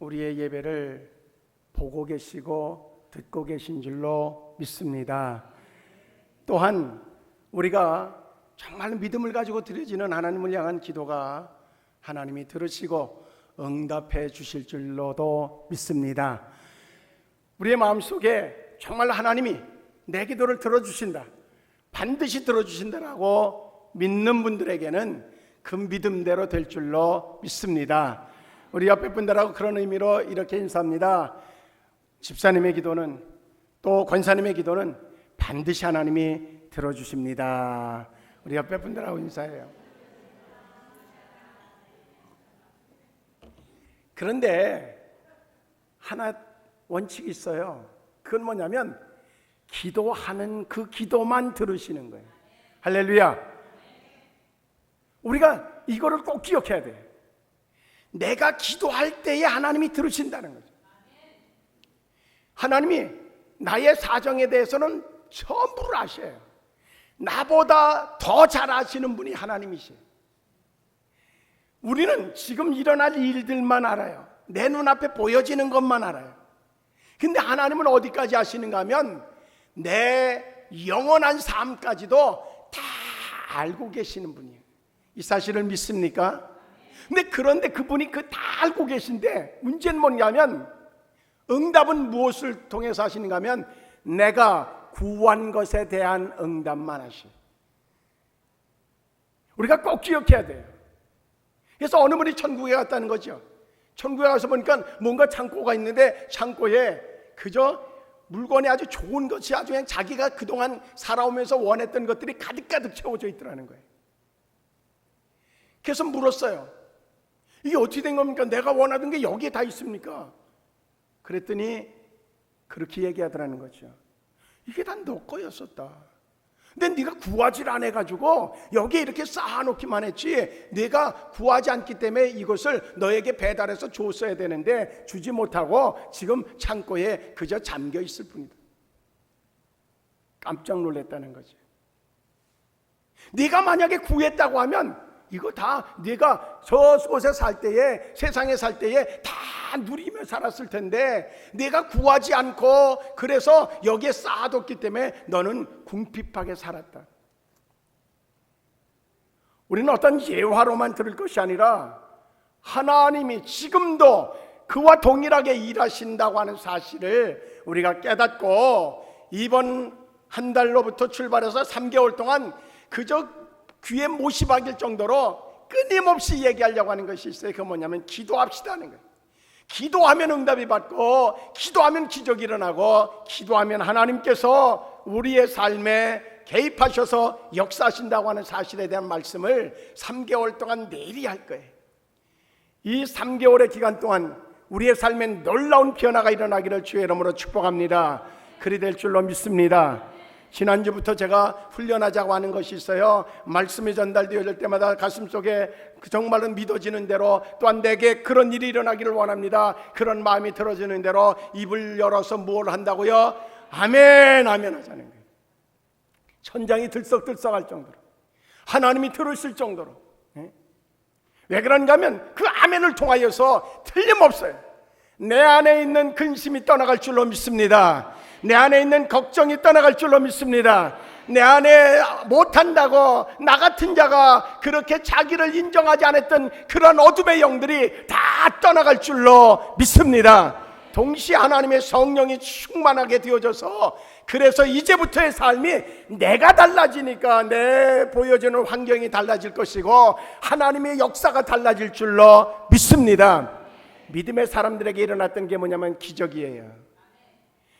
우리의 예배를 보고 계시고 듣고 계신 줄로 믿습니다. 또한 우리가 정말 믿음을 가지고 드려지는 하나님을 향한 기도가 하나님이 들으시고 응답해 주실 줄로도 믿습니다. 우리의 마음속에 정말 하나님이 내 기도를 들어주신다, 반드시 들어주신다라고 믿는 분들에게는 그 믿음대로 될 줄로 믿습니다. 우리 옆에 분들하고 그런 의미로 이렇게 인사합니다. 집사님의 기도는, 또 권사님의 기도는 반드시 하나님이 들어주십니다. 우리 옆에 분들하고 인사해요. 그런데 하나 원칙이 있어요. 그건 뭐냐면 기도하는 그 기도만 들으시는 거예요. 할렐루야. 우리가 이거를 꼭 기억해야 돼요. 내가 기도할 때에 하나님이 들으신다는 거죠. 하나님이 나의 사정에 대해서는 전부를 아셔요. 나보다 더 잘 아시는 분이 하나님이시에요. 우리는 지금 일어날 일들만 알아요. 내 눈앞에 보여지는 것만 알아요. 근데 하나님은 어디까지 아시는가 하면 내 영원한 삶까지도 다 알고 계시는 분이에요. 이 사실을 믿습니까? 근데 그런데 그분이 그 다 알고 계신데 문제는 뭐냐면 응답은 무엇을 통해서 하시는가 하면 내가 구한 것에 대한 응답만 하시요. 우리가 꼭 기억해야 돼요. 그래서 어느 분이 천국에 갔다는 거죠. 천국에 가서 보니까 뭔가 창고가 있는데 창고에 그저 물건이 아주 좋은 것이 아주 그냥 자기가 그동안 살아오면서 원했던 것들이 가득가득 채워져 있더라는 거예요. 그래서 물었어요. 이게 어떻게 된 겁니까? 내가 원하던 게 여기에 다 있습니까? 그랬더니 그렇게 얘기하더라는 거죠. 이게 다 너 거였었다. 근데 네가 구하질 않아가지고 여기에 이렇게 쌓아놓기만 했지, 네가 구하지 않기 때문에 이것을 너에게 배달해서 줬어야 되는데 주지 못하고 지금 창고에 그저 잠겨 있을 뿐이다. 깜짝 놀랐다는 거죠. 네가 만약에 구했다고 하면 이거 다 네가 저곳에 살 때에, 세상에 살 때에 다 누리며 살았을 텐데 네가 구하지 않고 그래서 여기에 쌓아뒀기 때문에 너는 궁핍하게 살았다. 우리는 어떤 예화로만 들을 것이 아니라 하나님이 지금도 그와 동일하게 일하신다고 하는 사실을 우리가 깨닫고 이번 한 달로부터 출발해서 3개월 동안 그저 귀에 못이 박일 정도로 끊임없이 얘기하려고 하는 것이 있어요. 그건 뭐냐면 기도합시다는 거예요. 기도하면 응답이 받고, 기도하면 기적이 일어나고, 기도하면 하나님께서 우리의 삶에 개입하셔서 역사하신다고 하는 사실에 대한 말씀을 3개월 동안 내리 할 거예요. 이 3개월의 기간 동안 우리의 삶에 놀라운 변화가 일어나기를 주의 이름으로 축복합니다. 그리 될 줄로 믿습니다. 지난주부터 제가 훈련하자고 하는 것이 있어요. 말씀이 전달되어질 때마다 가슴속에 정말로 믿어지는 대로, 또한 내게 그런 일이 일어나기를 원합니다. 그런 마음이 들어지는 대로 입을 열어서 뭘 한다고요? 아멘, 아멘 하자는 거예요. 천장이 들썩들썩할 정도로, 하나님이 들으실 정도로. 왜 그런가 하면 그 아멘을 통하여서 틀림없어요. 내 안에 있는 근심이 떠나갈 줄로 믿습니다. 내 안에 있는 걱정이 떠나갈 줄로 믿습니다. 내 안에 못한다고 나 같은 자가 그렇게 자기를 인정하지 않았던 그런 어둠의 영들이 다 떠나갈 줄로 믿습니다. 동시에 하나님의 성령이 충만하게 되어져서, 그래서 이제부터의 삶이 내가 달라지니까 내 보여지는 환경이 달라질 것이고 하나님의 역사가 달라질 줄로 믿습니다. 믿음의 사람들에게 일어났던 게 뭐냐면 기적이에요.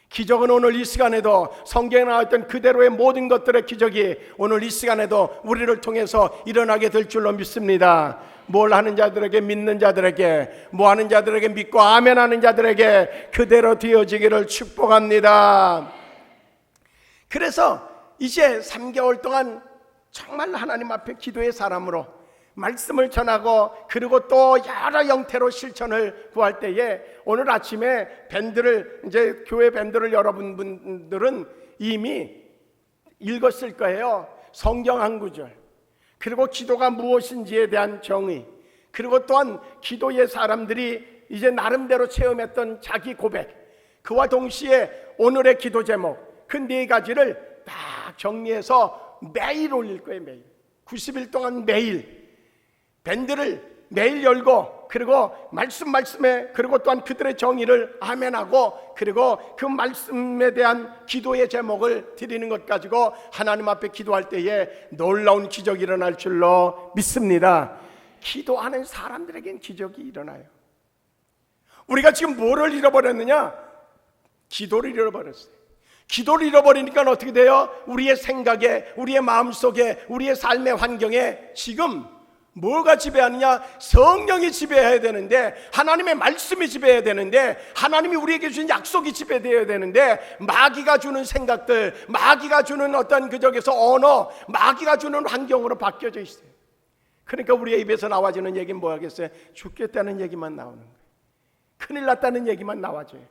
기적은 오늘 이 시간에도 성경에 나와있던 그대로의 모든 것들의 기적이 오늘 이 시간에도 우리를 통해서 일어나게 될 줄로 믿습니다. 뭘 하는 자들에게, 믿는 자들에게, 뭐 하는 자들에게, 믿고 아멘 하는 자들에게 그대로 되어지기를 축복합니다. 그래서 이제 3개월 동안 정말 하나님 앞에 기도의 사람으로 말씀을 전하고, 그리고 또 여러 형태로 실천을 구할 때에 오늘 아침에 밴드를, 이제 교회 밴드를 여러분들은 이미 읽었을 거예요. 성경 한 구절, 그리고 기도가 무엇인지에 대한 정의, 그리고 또한 기도의 사람들이 이제 나름대로 체험했던 자기 고백, 그와 동시에 오늘의 기도 제목, 그 네 가지를 딱 정리해서 매일 올릴 거예요. 매일 90일 동안 매일 밴드를 매일 열고, 그리고 말씀에, 그리고 또한 그들의 정의를 아멘하고, 그리고 그 말씀에 대한 기도의 제목을 드리는 것 가지고 하나님 앞에 기도할 때에 놀라운 기적이 일어날 줄로 믿습니다. 기도하는 사람들에겐 기적이 일어나요. 우리가 지금 뭐를 잃어버렸느냐? 기도를 잃어버렸어요. 기도를 잃어버리니까 어떻게 돼요? 우리의 생각에, 우리의 마음속에, 우리의 삶의 환경에 지금 뭐가 지배하느냐? 성령이 지배해야 되는데, 하나님의 말씀이 지배해야 되는데, 하나님이 우리에게 주신 약속이 지배되어야 되는데, 마귀가 주는 생각들, 마귀가 주는 어떤 그저기서 언어, 마귀가 주는 환경으로 바뀌어져 있어요. 그러니까 우리의 입에서 나와지는 얘기는 뭐 하겠어요? 죽겠다는 얘기만 나오는 거예요. 큰일 났다는 얘기만 나와줘요.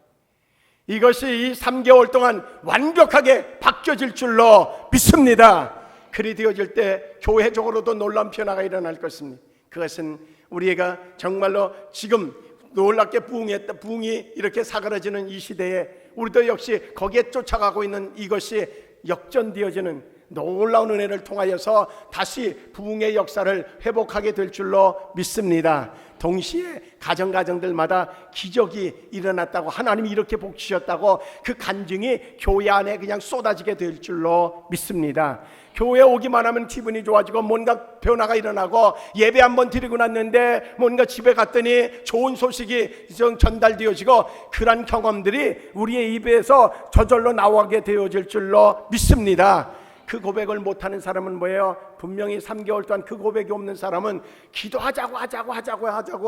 이것이 이 3개월 동안 완벽하게 바뀌어질 줄로 믿습니다. 그리 되어질 때 교회적으로도 놀라운 변화가 일어날 것입니다. 그것은 우리가 정말로 지금 놀랍게 부흥이 이렇게 사그라지는 이 시대에 우리도 역시 거기에 쫓아가고 있는 이것이 역전되어지는 놀라운 은혜를 통하여서 다시 부흥의 역사를 회복하게 될 줄로 믿습니다. 동시에 가정들마다 기적이 일어났다고, 하나님이 이렇게 복 주셨다고 그 간증이 교회 안에 그냥 쏟아지게 될 줄로 믿습니다. 교회 오기만 하면 기분이 좋아지고 뭔가 변화가 일어나고, 예배 한번 드리고 났는데 뭔가 집에 갔더니 좋은 소식이 전달되어지고, 그런 경험들이 우리의 입에서 저절로 나오게 되어질 줄로 믿습니다. 그 고백을 못하는 사람은 뭐예요? 분명히 3개월 동안 그 고백이 없는 사람은 기도하자고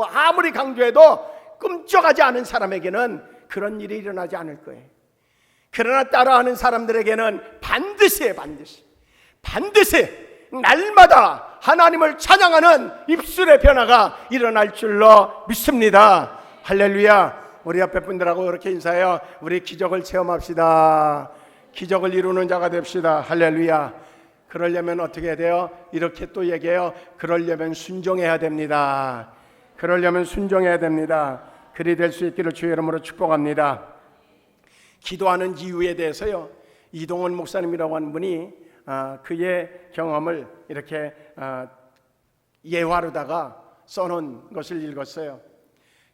아무리 강조해도 끔찍하지 않은 사람에게는 그런 일이 일어나지 않을 거예요. 그러나 따라하는 사람들에게는 반드시 날마다 하나님을 찬양하는 입술의 변화가 일어날 줄로 믿습니다. 할렐루야. 우리 옆에 분들하고 이렇게 인사해요. 우리 기적을 체험합시다. 기적을 이루는 자가 됩시다. 할렐루야. 그러려면 어떻게 해야 돼요? 이렇게 또 얘기해요. 그러려면 순종해야 됩니다. 그리 될 수 있기를 주의 이름으로 축복합니다. 기도하는 이유에 대해서요, 이동원 목사님이라고 하는 분이 그의 경험을 이렇게 예화로다가 써놓은 것을 읽었어요.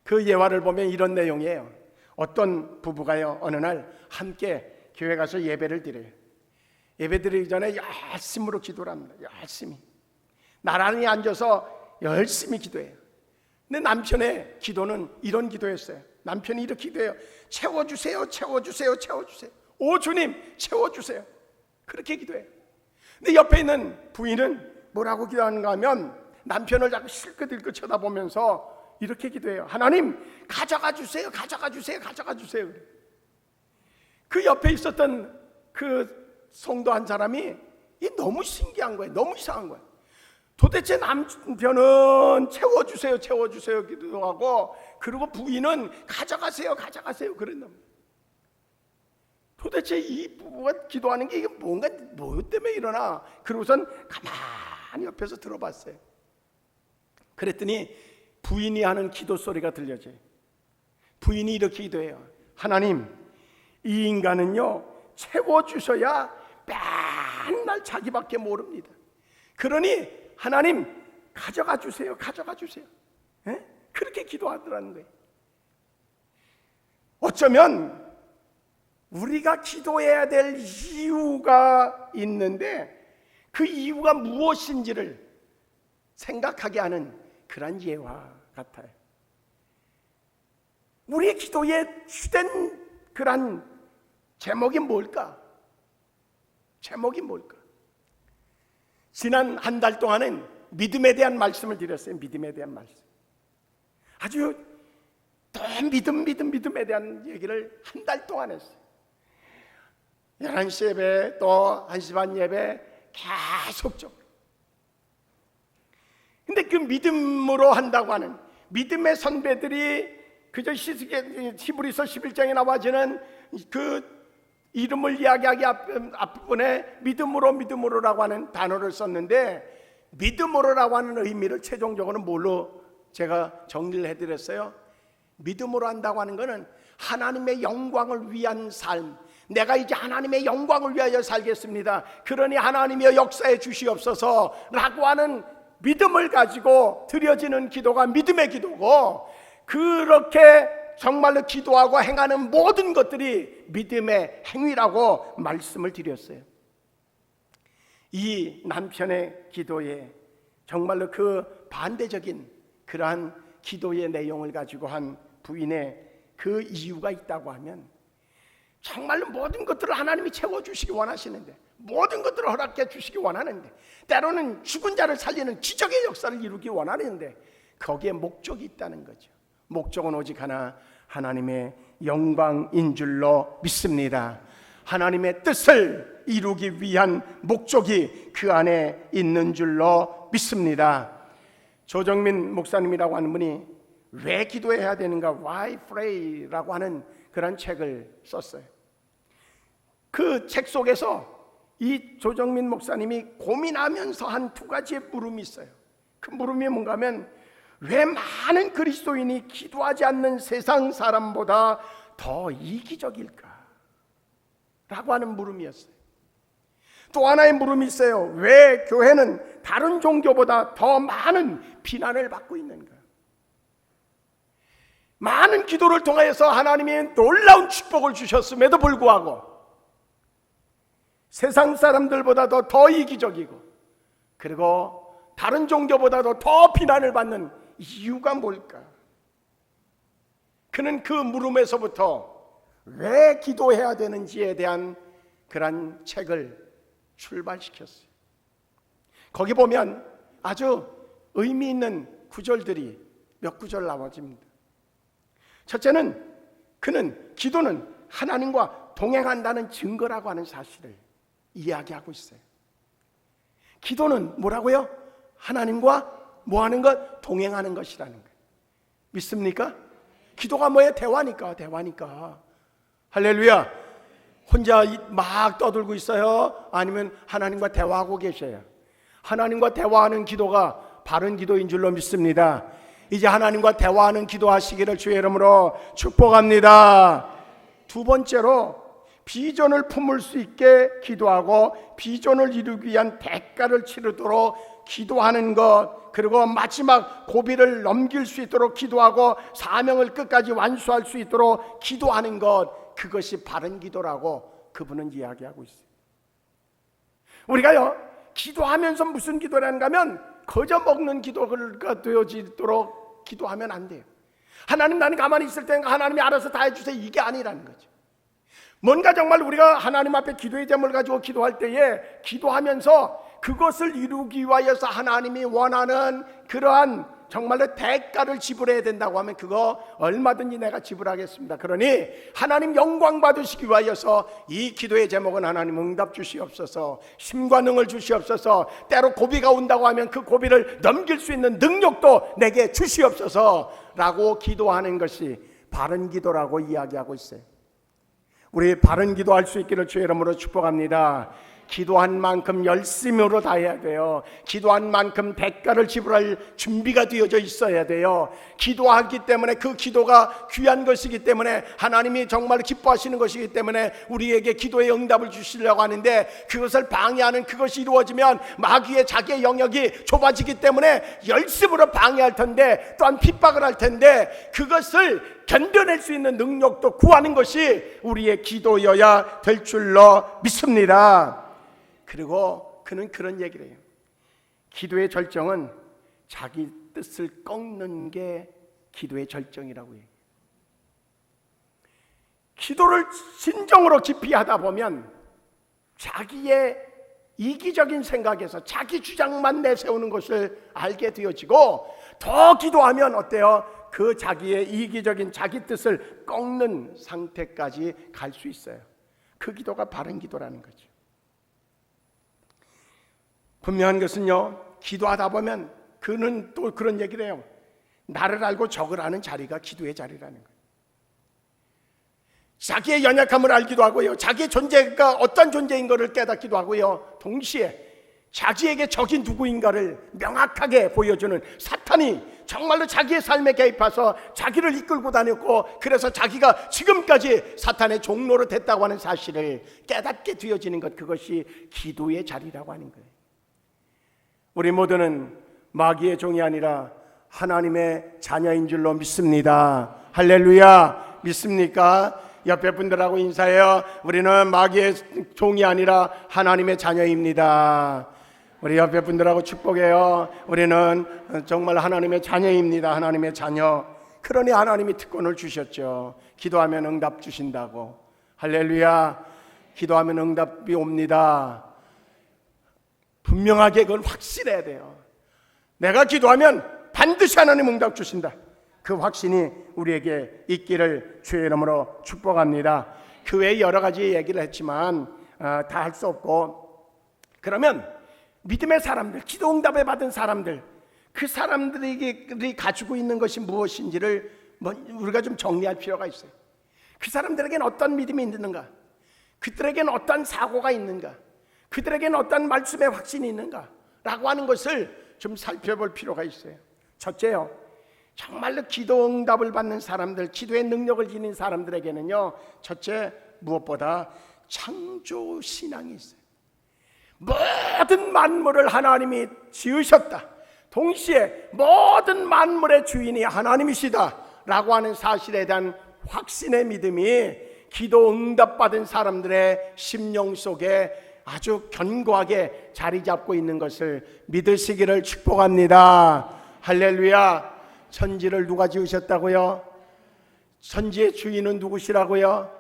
그 예화를 보면 이런 내용이에요. 어떤 부부가요, 어느 날 함께 교회 가서 예배를 드려요. 예배 드리기 전에 열심으로 기도를 합니다. 열심히 나란히 앉아서 열심히 기도해요. 근데 남편의 기도는 이런 기도였어요. 남편이 이렇게 기도해요. 채워주세요. 오 주님 채워주세요. 그렇게 기도해요. 근데 옆에 있는 부인은 뭐라고 기도하는가 하면 남편을 자꾸 실컷 쳐다보면서 이렇게 기도해요. 하나님 가져가 주세요. 그 옆에 있었던 그 성도 한 사람이 너무 신기한 거예요. 너무 이상한 거예요. 도대체 남편은 채워주세요 기도하고, 그리고 부인은 가져가세요 그랬나. 도대체 이 부부가 기도하는 게 이게 뭔가 뭐 때문에 일어나. 그러고선 가만히 옆에서 들어봤어요. 그랬더니 부인이 하는 기도 소리가 들려져요. 부인이 이렇게 기도해요. 하나님, 이 인간은요 채워주셔야 맨날 자기밖에 모릅니다. 그러니 하나님 가져가 주세요. 에? 그렇게 기도하더라는 거예요. 어쩌면 우리가 기도해야 될 이유가 있는데 그 이유가 무엇인지를 생각하게 하는 그런 예화 같아요. 우리의 기도에 주된 그런 제목이 뭘까? 지난 한 달 동안은 믿음에 대한 말씀을 드렸어요. 믿음에 대한 말씀. 아주 또 믿음에 대한 얘기를 한 달 동안 했어요. 11시 예배 또 1시 반 예배 계속적으로. 근데 그 믿음으로 한다고 하는 믿음의 선배들이 그저 히브리서 11장에 나와지는 그 이름을 이야기하기 앞부분에 믿음으로라고 하는 단어를 썼는데, 믿음으로라고 하는 의미를 최종적으로는 뭘로 제가 정리를 해드렸어요? 믿음으로 한다고 하는 것은 하나님의 영광을 위한 삶, 내가 이제 하나님의 영광을 위하여 살겠습니다, 그러니 하나님의 역사에 주시옵소서 라고 하는 믿음을 가지고 드려지는 기도가 믿음의 기도고, 그렇게 정말로 기도하고 행하는 모든 것들이 믿음의 행위라고 말씀을 드렸어요. 이 남편의 기도에 정말로 그 반대적인 그러한 기도의 내용을 가지고 한 부인의 그 이유가 있다고 하면, 정말로 모든 것들을 하나님이 채워주시기 원하시는데, 모든 것들을 허락해 주시기 원하는데, 때로는 죽은 자를 살리는 기적의 역사를 이루기 원하는데, 거기에 목적이 있다는 거죠. 목적은 오직 하나, 하나님의 영광인 줄로 믿습니다. 하나님의 뜻을 이루기 위한 목적이 그 안에 있는 줄로 믿습니다. 조정민 목사님이라고 하는 분이 왜 기도해야 되는가, Why Pray라고 하는 그런 책을 썼어요. 그 책 속에서 이 조정민 목사님이 고민하면서 한 두 가지의 물음이 있어요. 그 물음이 뭔가 하면, 왜 많은 그리스도인이 기도하지 않는 세상 사람보다 더 이기적일까? 라고 하는 물음이었어요. 또 하나의 물음이 있어요. 왜 교회는 다른 종교보다 더 많은 비난을 받고 있는가? 많은 기도를 통해서 하나님이 놀라운 축복을 주셨음에도 불구하고 세상 사람들보다도 더 이기적이고, 그리고 다른 종교보다도 더 비난을 받는 이유가 뭘까? 그는 그 물음에서부터 왜 기도해야 되는지에 대한 그런 책을 출발시켰어요. 거기 보면 아주 의미 있는 구절들이 몇 구절 나와집니다. 첫째는, 그는 기도는 하나님과 동행한다는 증거라고 하는 사실을 이야기하고 있어요. 기도는 뭐라고요? 하나님과 뭐 하는 것? 동행하는 것이라는 거예요. 믿습니까? 기도가 뭐예요? 대화니까. 할렐루야. 혼자 막 떠들고 있어요? 아니면 하나님과 대화하고 계셔요? 하나님과 대화하는 기도가 바른 기도인 줄로 믿습니다. 이제 하나님과 대화하는 기도하시기를 주의 이름으로 축복합니다. 두 번째로, 비전을 품을 수 있게 기도하고 비전을 이루기 위한 대가를 치르도록 기도하는 것, 그리고 마지막 고비를 넘길 수 있도록 기도하고 사명을 끝까지 완수할 수 있도록 기도하는 것, 그것이 바른 기도라고 그분은 이야기하고 있어요. 우리가요, 기도하면서 무슨 기도를 하는가 하면 거저 먹는 기도가 되어지도록 기도하면 안 돼요. 하나님, 나는 가만히 있을 때는 하나님이 알아서 다 해주세요, 이게 아니라는 거죠. 뭔가 정말 우리가 하나님 앞에 기도의 제목을 가지고 기도할 때에 기도하면서 그것을 이루기 위하여서 하나님이 원하는 그러한 정말로 대가를 지불해야 된다고 하면 그거 얼마든지 내가 지불하겠습니다. 그러니 하나님 영광 받으시기 위하여서 이 기도의 제목은 하나님 응답 주시옵소서, 힘과 능을 주시옵소서, 때로 고비가 온다고 하면 그 고비를 넘길 수 있는 능력도 내게 주시옵소서 라고 기도하는 것이 바른 기도라고 이야기하고 있어요. 우리 바른 기도할 수 있기를 주의 이름으로 축복합니다. 기도한 만큼 열심으로 다해야 돼요. 기도한 만큼 대가를 지불할 준비가 되어져 있어야 돼요. 기도하기 때문에 그 기도가 귀한 것이기 때문에 하나님이 정말 기뻐하시는 것이기 때문에 우리에게 기도의 응답을 주시려고 하는데, 그것을 방해하는, 그것이 이루어지면 마귀의 자기의 영역이 좁아지기 때문에 열심으로 방해할 텐데, 또한 핍박을 할 텐데, 그것을 견뎌낼 수 있는 능력도 구하는 것이 우리의 기도여야 될 줄로 믿습니다. 그리고 그는 그런 얘기를 해요. 기도의 절정은 자기 뜻을 꺾는 게 기도의 절정이라고 해요. 기도를 진정으로 깊이 하다 보면 자기의 이기적인 생각에서 자기 주장만 내세우는 것을 알게 되어지고, 더 기도하면 어때요? 그 자기의 이기적인 자기 뜻을 꺾는 상태까지 갈 수 있어요. 그 기도가 바른 기도라는 거죠. 분명한 것은요, 기도하다 보면 그는 또 그런 얘기를 해요. 나를 알고 적을 아는 자리가 기도의 자리라는 거예요. 자기의 연약함을 알기도 하고요, 자기의 존재가 어떤 존재인 것을 깨닫기도 하고요, 동시에 자기에게 적이 누구인가를 명확하게 보여주는, 사탄이 정말로 자기의 삶에 개입해서 자기를 이끌고 다녔고, 그래서 자기가 지금까지 사탄의 종로로 됐다고 하는 사실을 깨닫게 되어지는 것, 그것이 기도의 자리라고 하는 거예요. 우리 모두는 마귀의 종이 아니라 하나님의 자녀인 줄로 믿습니다. 할렐루야. 믿습니까? 옆에 분들하고 인사해요. 우리는 마귀의 종이 아니라 하나님의 자녀입니다. 우리 옆에 분들하고 축복해요. 우리는 정말 하나님의 자녀입니다. 하나님의 자녀. 그러니 하나님이 특권을 주셨죠. 기도하면 응답 주신다고. 할렐루야. 기도하면 응답이 옵니다. 분명하게 그건 확실해야 돼요. 내가 기도하면 반드시 하나님 응답 주신다. 그 확신이 우리에게 있기를 주의 이름으로 축복합니다. 그 외에 여러 가지 얘기를 했지만 다 할 수 없고, 그러면 믿음의 사람들, 기도 응답을 받은 사람들, 그 사람들이 가지고 있는 것이 무엇인지를 우리가 좀 정리할 필요가 있어요. 그 사람들에게는 어떤 믿음이 있는가? 그들에게는 어떤 사고가 있는가? 그들에게는 어떤 말씀의 확신이 있는가? 라고 하는 것을 좀 살펴볼 필요가 있어요. 첫째요, 정말로 기도 응답을 받는 사람들, 기도의 능력을 지닌 사람들에게는요, 첫째 무엇보다 창조 신앙이 있어요. 모든 만물을 하나님이 지으셨다, 동시에 모든 만물의 주인이 하나님이시다 라고 하는 사실에 대한 확신의 믿음이 기도 응답받은 사람들의 심령 속에 아주 견고하게 자리 잡고 있는 것을 믿으시기를 축복합니다. 할렐루야. 천지를 누가 지으셨다고요? 천지의 주인은 누구시라고요?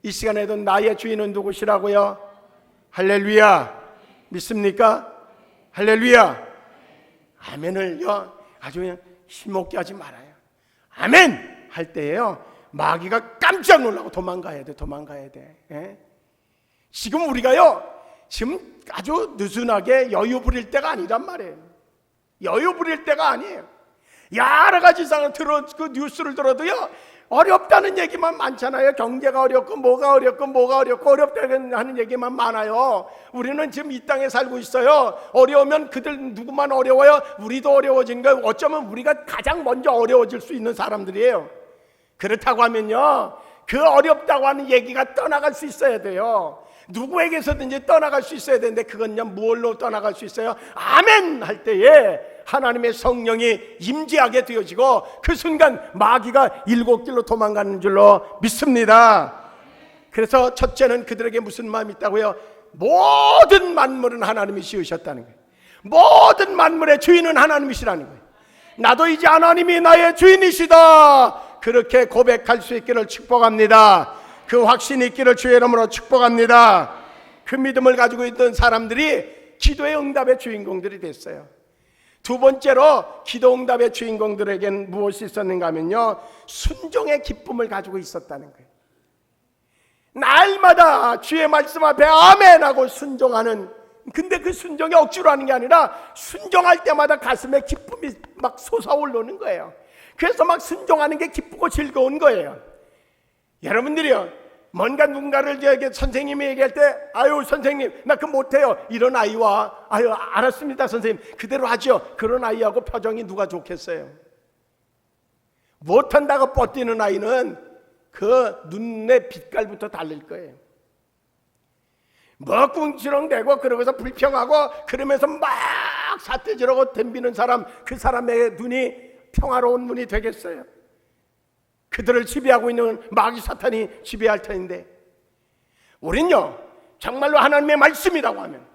이 시간에도 나의 주인은 누구시라고요? 할렐루야. 믿습니까? 할렐루야. 아멘을요 아주 그냥 힘없게 하지 말아요. 아멘 할 때에요 마귀가 깜짝 놀라고 도망가야 돼. 도망가야 돼. 예? 지금 우리가요 지금 아주 느슨하게 여유 부릴 때가 아니란 말이에요. 여유 부릴 때가 아니에요. 여러 가지 이상을 그 뉴스를 들어도요 어렵다는 얘기만 많잖아요. 경제가 어렵고 뭐가 어렵고 뭐가 어렵고 어렵다는 하는 얘기만 많아요. 우리는 지금 이 땅에 살고 있어요. 어려우면 그들 누구만 어려워요? 우리도 어려워진 거예요. 어쩌면 우리가 가장 먼저 어려워질 수 있는 사람들이에요. 그렇다고 하면요 그 어렵다고 하는 얘기가 떠나갈 수 있어야 돼요. 누구에게서든지 떠나갈 수 있어야 되는데, 그건요 뭘로 떠나갈 수 있어요? 아멘 할 때에 하나님의 성령이 임재하게 되어지고, 그 순간 마귀가 일곱 길로 도망가는 줄로 믿습니다. 그래서 첫째는 그들에게 무슨 마음이 있다고요? 모든 만물은 하나님이 지으셨다는 거예요. 모든 만물의 주인은 하나님이시라는 거예요. 나도 이제 하나님이 나의 주인이시다, 그렇게 고백할 수 있기를 축복합니다. 그 확신이 있기를 주의 이름으로 축복합니다. 그 믿음을 가지고 있던 사람들이 기도의 응답의 주인공들이 됐어요. 두 번째로 기도 응답의 주인공들에겐 무엇이 있었는가 하면요 순종의 기쁨을 가지고 있었다는 거예요. 날마다 주의 말씀 앞에 아멘 하고 순종하는, 근데 그 순종이 억지로 하는 게 아니라 순종할 때마다 가슴에 기쁨이 막 솟아오르는 거예요. 그래서 막 순종하는 게 기쁘고 즐거운 거예요. 여러분들이요 뭔가 누군가를 선생님이 얘기할 때 아유 선생님 나 그거 못해요, 이런 아이와 아유 알았습니다 선생님 그대로 하죠, 그런 아이하고 표정이 누가 좋겠어요? 못한다고 뻗뛰는 아이는 그 눈의 빛깔부터 달릴 거예요. 뭐 꿍치렁대고 그러고서 불평하고 그러면서 막 사태질하고 덤비는 사람, 그 사람의 눈이 평화로운 눈이 되겠어요? 그들을 지배하고 있는 마귀 사탄이 지배할 터인데, 우린요 정말로 하나님의 말씀이라고 하면,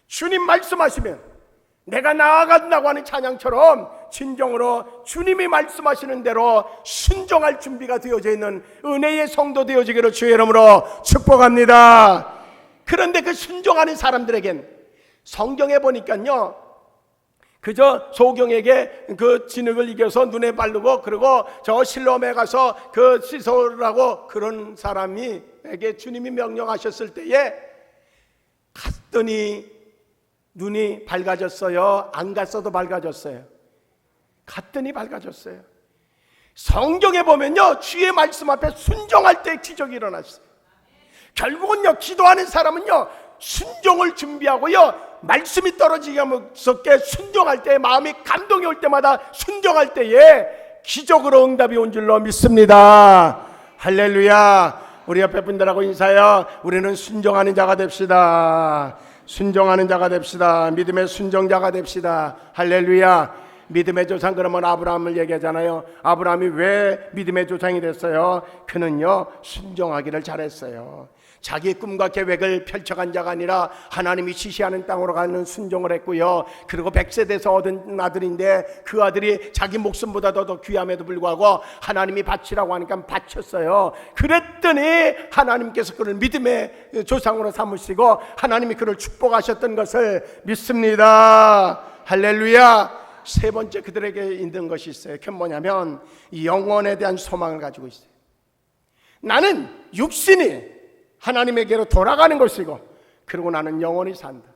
주님 말씀하시면 내가 나아간다고 하는 찬양처럼 진정으로 주님이 말씀하시는 대로 순종할 준비가 되어져 있는 은혜의 성도 되어지기를 주의 이름으로 축복합니다. 그런데 그 순종하는 사람들에겐 성경에 보니까요 그저 소경에게 그 진흙을 이겨서 눈에 바르고 그리고 저 실로암에 가서 그 씻으라고 그런 사람에게 주님이 명령하셨을 때에 갔더니 눈이 밝아졌어요? 안 갔어도 밝아졌어요? 갔더니 밝아졌어요. 성경에 보면요 주의 말씀 앞에 순종할 때 기적이 일어났어요. 결국은요 기도하는 사람은요 순종을 준비하고요 말씀이 떨어지게 무섭게 순종할 때, 마음이 감동이 올 때마다 순종할 때에 기적으로 응답이 온 줄로 믿습니다. 할렐루야. 우리 옆에 분들하고 인사해요. 우리는 순종하는 자가 됩시다. 순종하는 자가 됩시다. 믿음의 순종자가 됩시다. 할렐루야. 믿음의 조상, 그러면 아브라함을 얘기하잖아요. 아브라함이 왜 믿음의 조상이 됐어요? 그는요 순종하기를 잘했어요. 자기 꿈과 계획을 펼쳐간 자가 아니라 하나님이 지시하는 땅으로 가는 순종을 했고요. 그리고 100세 돼서 얻은 아들인데 그 아들이 자기 목숨보다도 더 귀함에도 불구하고 하나님이 바치라고 하니까 바쳤어요. 그랬더니 하나님께서 그를 믿음의 조상으로 삼으시고 하나님이 그를 축복하셨던 것을 믿습니다. 할렐루야. 세 번째 그들에게 있는 것이 있어요. 그게 뭐냐면 영원에 대한 소망을 가지고 있어요. 나는 육신이 하나님에게로 돌아가는 것이고, 그리고 나는 영원히 산다.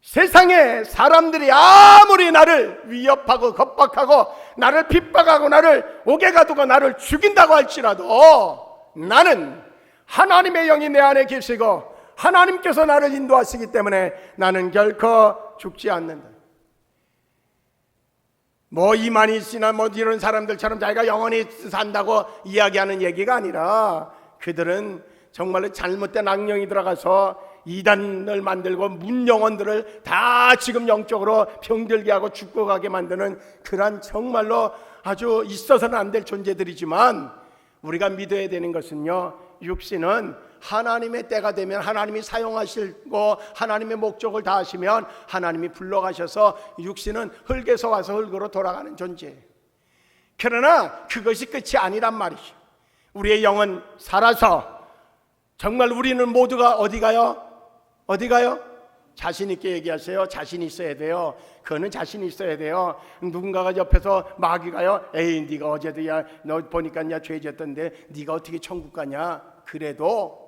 세상에 사람들이 아무리 나를 위협하고 겁박하고 나를 핍박하고 나를 옥에 가두고 나를 죽인다고 할지라도 나는 하나님의 영이 내 안에 계시고 하나님께서 나를 인도하시기 때문에 나는 결코 죽지 않는다. 뭐 이만희씨나 뭐 이런 사람들처럼 자기가 영원히 산다고 이야기하는 얘기가 아니라, 그들은 정말로 잘못된 악령이 들어가서 이단을 만들고 문영혼들을 다 지금 영적으로 병들게 하고 죽고 가게 만드는 그런 정말로 아주 있어서는 안 될 존재들이지만, 우리가 믿어야 되는 것은요, 육신은 하나님의 때가 되면 하나님이 사용하시고 하나님의 목적을 다하시면 하나님이 불러가셔서 육신은 흙에서 와서 흙으로 돌아가는 존재예요. 그러나 그것이 끝이 아니란 말이죠. 우리의 영은 살아서 정말 우리는 모두가 어디 가요? 어디 가요? 자신 있게 얘기하세요. 자신 있어야 돼요. 그거는 자신 있어야 돼요. 누군가가 옆에서 마귀가요, 에이 네가 어제도 너 보니까 죄 지었던데 네가 어떻게 천국 가냐? 그래도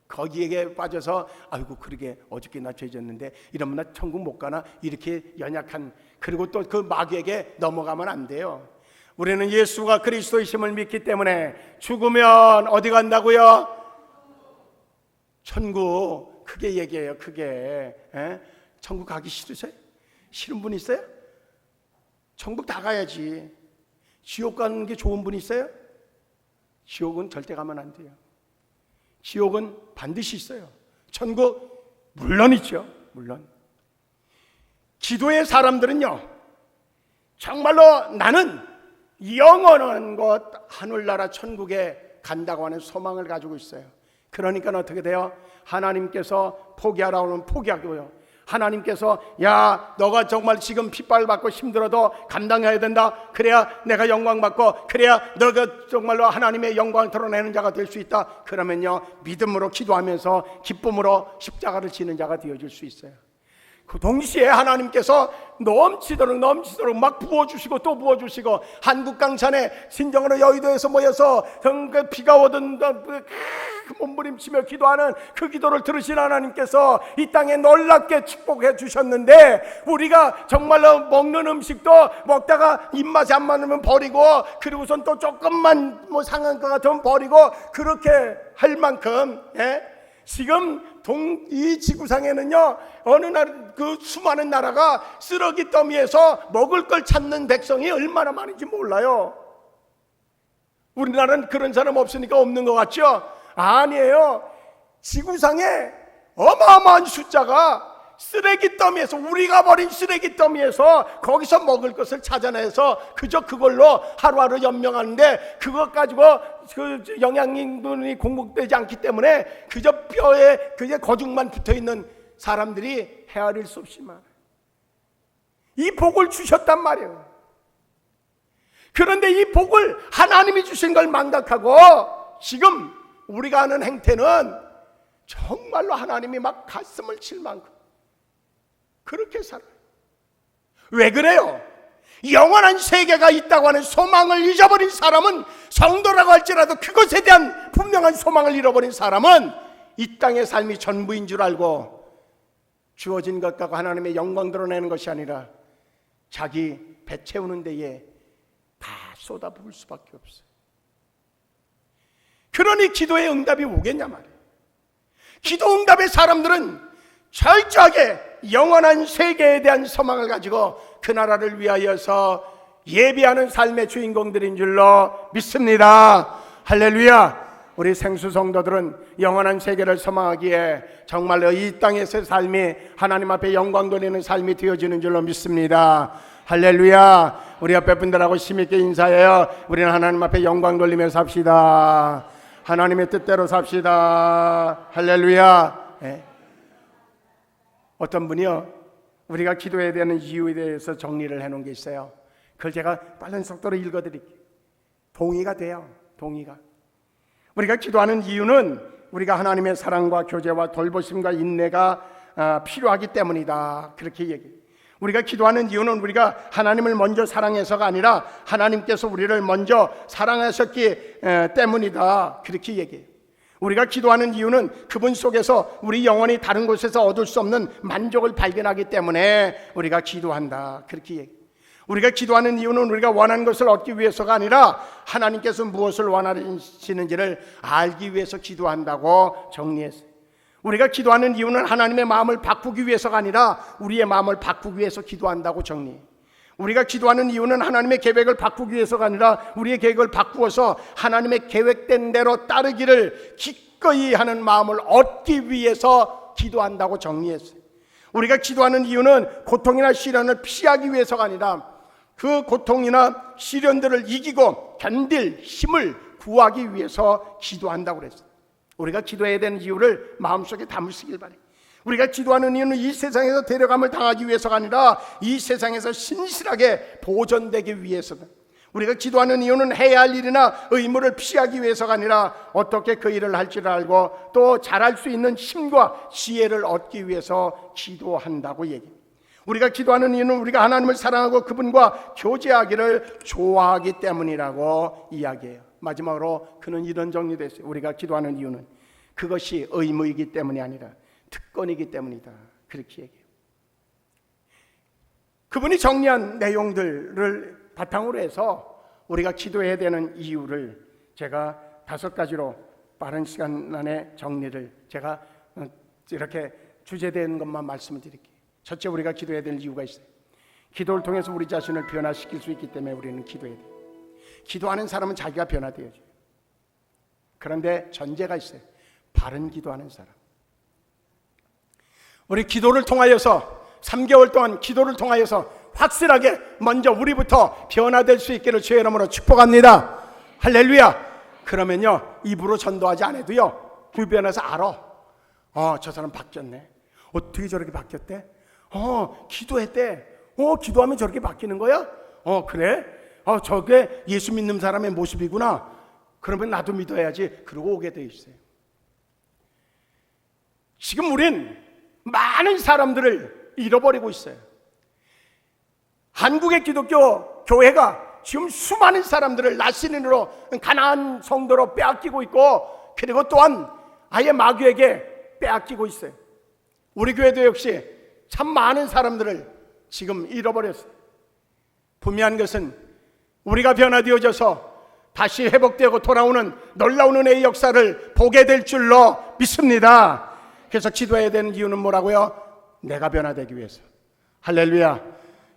거기에 빠져서 아이고 그러게 어저께 나 죄 지었는데 이러면 나 천국 못 가나? 이렇게 연약한, 그리고 또 그 마귀에게 넘어가면 안 돼요. 우리는 예수가 그리스도이심을 믿기 때문에 죽으면 어디 간다고요? 천국. 크게 얘기해요. 크게. 천국 가기 싫으세요? 싫은 분 있어요? 천국 다 가야지. 지옥 가는 게 좋은 분 있어요? 지옥은 절대 가면 안 돼요. 지옥은 반드시 있어요. 천국 물론 있죠. 물론. 기도의 사람들은요, 정말로 나는 영원한 곳 하늘나라 천국에 간다고 하는 소망을 가지고 있어요. 그러니까 어떻게 돼요? 하나님께서 포기하라고 하면 포기하고요, 하나님께서 야 너가 정말 지금 핍박을 받고 힘들어도 감당해야 된다. 그래야 내가 영광 받고, 그래야 너가 정말로 하나님의 영광을 드러내는 자가 될 수 있다. 그러면요 믿음으로 기도하면서 기쁨으로 십자가를 지는 자가 되어질 수 있어요. 그 동시에 하나님께서 넘치도록 막 부어주시고 또 부어주시고, 한국 강산에 신정으로 여의도에서 모여서 비가 오던 몸부림치며 기도하는 그 기도를 들으신 하나님께서 이 땅에 놀랍게 축복해 주셨는데, 우리가 정말로 먹는 음식도 먹다가 입맛이 안 맞으면 버리고, 그리고선 또 조금만 뭐 상한 것 같으면 버리고, 그렇게 할 만큼 지금 이 지구상에는요 어느 날 그 수많은 나라가 쓰레기 더미에서 먹을 걸 찾는 백성이 얼마나 많은지 몰라요. 우리나라는 그런 사람 없으니까 없는 것 같죠? 아니에요. 지구상에 어마어마한 숫자가 쓰레기 더미에서, 우리가 버린 쓰레기 더미에서 거기서 먹을 것을 찾아내서 그저 그걸로 하루하루 연명하는데, 그것 가지고 그 영양분이 공급되지 않기 때문에 그저 뼈에 그저 거죽만 붙어있는 사람들이 헤아릴 수 없이 많아요. 이 복을 주셨단 말이에요. 그런데 이 복을 하나님이 주신 걸 망각하고 지금 우리가 하는 행태는 정말로 하나님이 막 가슴을 칠 만큼 그렇게 살아요. 왜 그래요? 영원한 세계가 있다고 하는 소망을 잊어버린 사람은, 성도라고 할지라도 그것에 대한 분명한 소망을 잃어버린 사람은 이 땅의 삶이 전부인 줄 알고 주어진 것 갖고 하나님의 영광 드러내는 것이 아니라 자기 배 채우는 데에 다 쏟아부을 수밖에 없어요. 그러니 기도의 응답이 오겠냐 말이에요. 기도 응답의 사람들은 철저하게 영원한 세계에 대한 소망을 가지고 그 나라를 위하여서 예비하는 삶의 주인공들인 줄로 믿습니다. 할렐루야. 우리 생수 성도들은 영원한 세계를 소망하기에 정말로 이 땅에서의 삶이 하나님 앞에 영광 돌리는 삶이 되어지는 줄로 믿습니다. 할렐루야. 우리 옆에 분들하고 힘있게 인사해요. 우리는 하나님 앞에 영광 돌리며 삽시다. 하나님의 뜻대로 삽시다. 할렐루야. 네. 어떤 분이요, 우리가 기도해야 되는 이유에 대해서 정리를 해놓은 게 있어요. 그걸 제가 빠른 속도로 읽어드릴게요. 동의가 돼요. 동의가. 우리가 기도하는 이유는 우리가 하나님의 사랑과 교제와 돌보심과 인내가 필요하기 때문이다. 그렇게 얘기해요. 우리가 기도하는 이유는 우리가 하나님을 먼저 사랑해서가 아니라 하나님께서 우리를 먼저 사랑하셨기 때문이다. 그렇게 얘기해요. 우리가 기도하는 이유는 그분 속에서 우리 영혼이 다른 곳에서 얻을 수 없는 만족을 발견하기 때문에 우리가 기도한다. 그렇게 얘기해요. 우리가 기도하는 이유는 우리가 원하는 것을 얻기 위해서가 아니라 하나님께서 무엇을 원하시는지를 알기 위해서 기도한다고 정리했어요. 우리가 기도하는 이유는 하나님의 마음을 바꾸기 위해서가 아니라 우리의 마음을 바꾸기 위해서 기도한다고 정리해요. 우리가 기도하는 이유는 하나님의 계획을 바꾸기 위해서가 아니라 우리의 계획을 바꾸어서 하나님의 계획된 대로 따르기를 기꺼이 하는 마음을 얻기 위해서 기도한다고 정리했어요. 우리가 기도하는 이유는 고통이나 시련을 피하기 위해서가 아니라 그 고통이나 시련들을 이기고 견딜 힘을 구하기 위해서 기도한다고 그랬어요. 우리가 기도해야 되는 이유를 마음속에 담으시길 바래요. 우리가 기도하는 이유는 이 세상에서 데려감을 당하기 위해서가 아니라 이 세상에서 신실하게 보존되기 위해서다. 우리가 기도하는 이유는 해야 할 일이나 의무를 피하기 위해서가 아니라 어떻게 그 일을 할지를 알고 또 잘할 수 있는 힘과 지혜를 얻기 위해서 기도한다고 얘기해요. 우리가 기도하는 이유는 우리가 하나님을 사랑하고 그분과 교제하기를 좋아하기 때문이라고 이야기해요. 마지막으로 그는 이런 정리도 했어요. 우리가 기도하는 이유는 그것이 의무이기 때문이 아니라 특권이기 때문이다. 그렇게 얘기해요. 그분이 정리한 내용들을 바탕으로 해서 우리가 기도해야 되는 이유를 제가 5가지로 빠른 시간 안에 정리를 제가 이렇게 주제된 것만 말씀을 드릴게요. 첫째, 우리가 기도해야 될 이유가 있어요. 기도를 통해서 우리 자신을 변화시킬 수 있기 때문에 우리는 기도해야 돼요. 기도하는 사람은 자기가 변화되어져요. 그런데 전제가 있어요. 바른 기도하는 사람. 우리 기도를 통하여서 3개월 동안 기도를 통하여서 확실하게 먼저 우리부터 변화될 수 있기를 주의 이름으로 축복합니다. 할렐루야. 그러면요, 입으로 전도하지 않아도요 구별해서 알아. 저 사람 바뀌었네. 어떻게 저렇게 바뀌었대? 기도했대. 기도하면 저렇게 바뀌는 거야? 그래? 저게 예수 믿는 사람의 모습이구나. 그러면 나도 믿어야지. 그러고 오게 돼 있어요. 지금 우린 많은 사람들을 잃어버리고 있어요. 한국의 기독교 교회가 지금 수많은 사람들을 나시린으로 가난한 성도로 빼앗기고 있고, 그리고 또한 아예 마귀에게 빼앗기고 있어요. 우리 교회도 역시 참 많은 사람들을 지금 잃어버렸어요. 분명한 것은 우리가 변화되어져서 다시 회복되고 돌아오는 놀라운 은혜의 역사를 보게 될 줄로 믿습니다. 그래서 기도해야 되는 이유는 뭐라고요? 내가 변화되기 위해서. 할렐루야.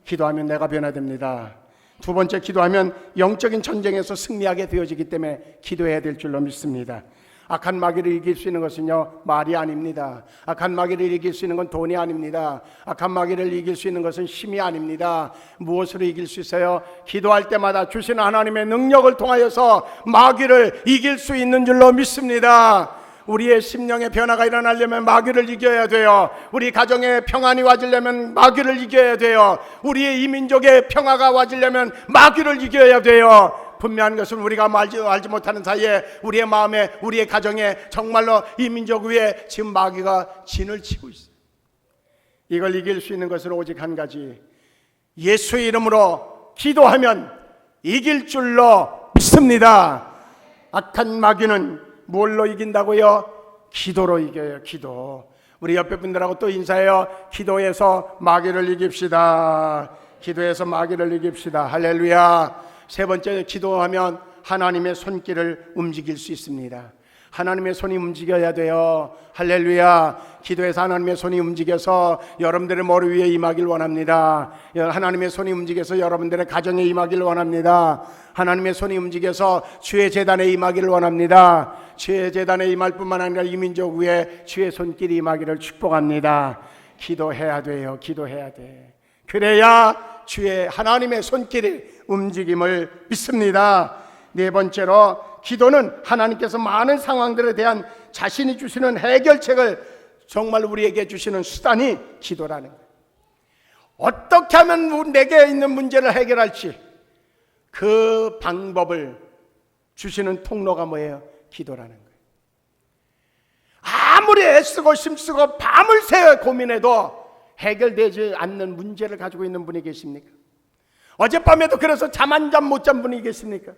기도하면 내가 변화됩니다. 두 번째, 기도하면 영적인 전쟁에서 승리하게 되어지기 때문에 기도해야 될 줄로 믿습니다. 악한 마귀를 이길 수 있는 것은요, 말이 아닙니다. 악한 마귀를 이길 수 있는 건 돈이 아닙니다. 악한 마귀를 이길 수 있는 것은 힘이 아닙니다. 무엇으로 이길 수 있어요? 기도할 때마다 주시는 하나님의 능력을 통하여서 마귀를 이길 수 있는 줄로 믿습니다. 우리의 심령의 변화가 일어나려면 마귀를 이겨야 돼요. 우리 가정에 평안이 와지려면 마귀를 이겨야 돼요. 우리의 이민족의 평화가 와지려면 마귀를 이겨야 돼요. 분명한 것은 우리가 알지 못하는 사이에 우리의 마음에, 우리의 가정에 정말로 이 민족 위에 지금 마귀가 진을 치고 있어요. 이걸 이길 수 있는 것은 오직 한 가지, 예수의 이름으로 기도하면 이길 줄로 믿습니다. 악한 마귀는 뭘로 이긴다고요? 기도로 이겨요. 기도. 우리 옆에 분들하고 또 인사해요. 기도해서 마귀를 이깁시다. 기도해서 마귀를 이깁시다. 할렐루야. 세 번째, 기도하면 하나님의 손길을 움직일 수 있습니다. 하나님의 손이 움직여야 돼요. 할렐루야. 기도에서 하나님의 손이 움직여서 여러분들의 머리 위에 임하길 원합니다. 하나님의 손이 움직여서 여러분들의 가정에 임하길 원합니다. 하나님의 손이 움직여서 주의 제단에 임하기를 원합니다. 주의 제단에 임할 뿐만 아니라 이 민족 위에 주의 손길이 임하기를 축복합니다. 기도해야 돼요. 기도해야 돼. 그래야 주의 하나님의 손길이 움직임을 믿습니다. 네 번째로, 기도는 하나님께서 많은 상황들에 대한 자신이 주시는 해결책을 정말 우리에게 주시는 수단이 기도라는 거예요. 어떻게 하면 내게 있는 문제를 해결할지 그 방법을 주시는 통로가 뭐예요? 기도라는 거예요. 아무리 애쓰고 힘쓰고 밤을 새워 고민해도 해결되지 않는 문제를 가지고 있는 분이 계십니까? 어젯밤에도 그래서 잠 한 잠 못 잔 분이 계십니까?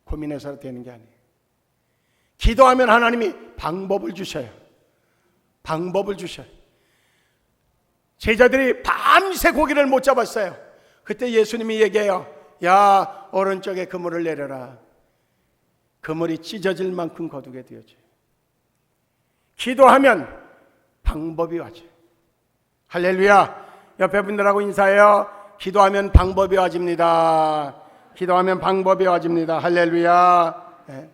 고민해서 되는 게 아니에요. 기도하면 하나님이 방법을 주셔요. 방법을 주셔요. 제자들이 밤새 고기를 못 잡았어요. 그때 예수님이 얘기해요. 야, 오른쪽에 그물을 내려라. 그물이 찢어질 만큼 거두게 되어져요. 기도하면 방법이 와져요. 할렐루야. 옆에 분들하고 인사해요. 기도하면 방법이 와집니다. 기도하면 방법이 와집니다. 할렐루야. 네.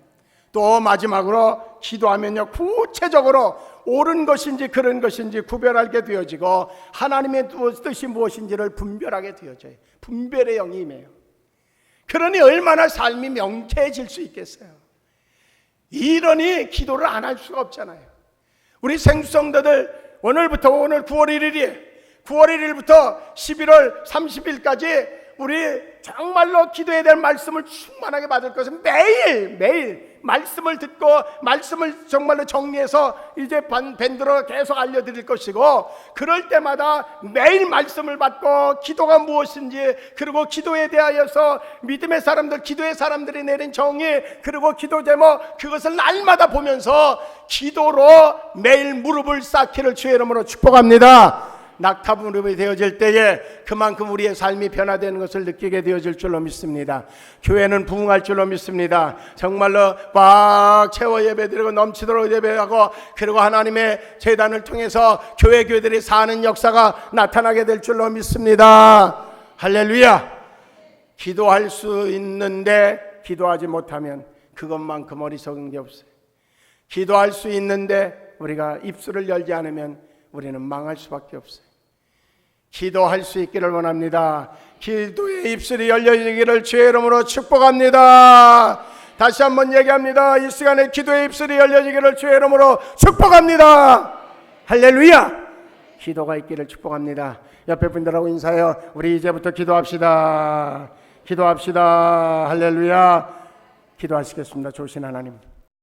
또 마지막으로, 기도하면요, 구체적으로 옳은 것인지 그런 것인지 구별하게 되어지고 하나님의 뜻이 무엇인지를 분별하게 되어져요. 분별의 영이 임해요. 그러니 얼마나 삶이 명쾌해질 수 있겠어요. 이러니 기도를 안 할 수가 없잖아요. 우리 생수성도들 오늘부터, 오늘 9월 1일이에요. 9월 1일부터 11월 30일까지 우리 정말로 기도해야 될 말씀을 충만하게 받을 것은 매일 말씀을 듣고 말씀을 정말로 정리해서 이제 밴드로 계속 알려드릴 것이고, 그럴 때마다 매일 말씀을 받고 기도가 무엇인지, 그리고 기도에 대하여서 믿음의 사람들, 기도의 사람들이 내린 정의, 그리고 기도 제목, 그것을 날마다 보면서 기도로 매일 무릎을 쌓기를 주의 이름으로 축복합니다. 낙타 무릎이 되어질 때에 그만큼 우리의 삶이 변화되는 것을 느끼게 되어질 줄로 믿습니다. 교회는 부흥할 줄로 믿습니다. 정말로 꽉 채워 예배드리고 넘치도록 예배하고, 그리고 하나님의 제단을 통해서 교회들이 사는 역사가 나타나게 될 줄로 믿습니다. 할렐루야. 기도할 수 있는데 기도하지 못하면 그것만큼 어리석은 게 없어요. 기도할 수 있는데 우리가 입술을 열지 않으면 우리는 망할 수밖에 없어요. 기도할 수 있기를 원합니다. 기도의 입술이 열려지기를 주의 이름으로 축복합니다. 다시 한번 얘기합니다. 이 시간에 기도의 입술이 열려지기를 주의 이름으로 축복합니다. 할렐루야. 기도가 있기를 축복합니다. 옆에 분들하고 인사해요. 우리 이제부터 기도합시다. 기도합시다. 할렐루야. 기도하시겠습니다. 좋으신 하나님,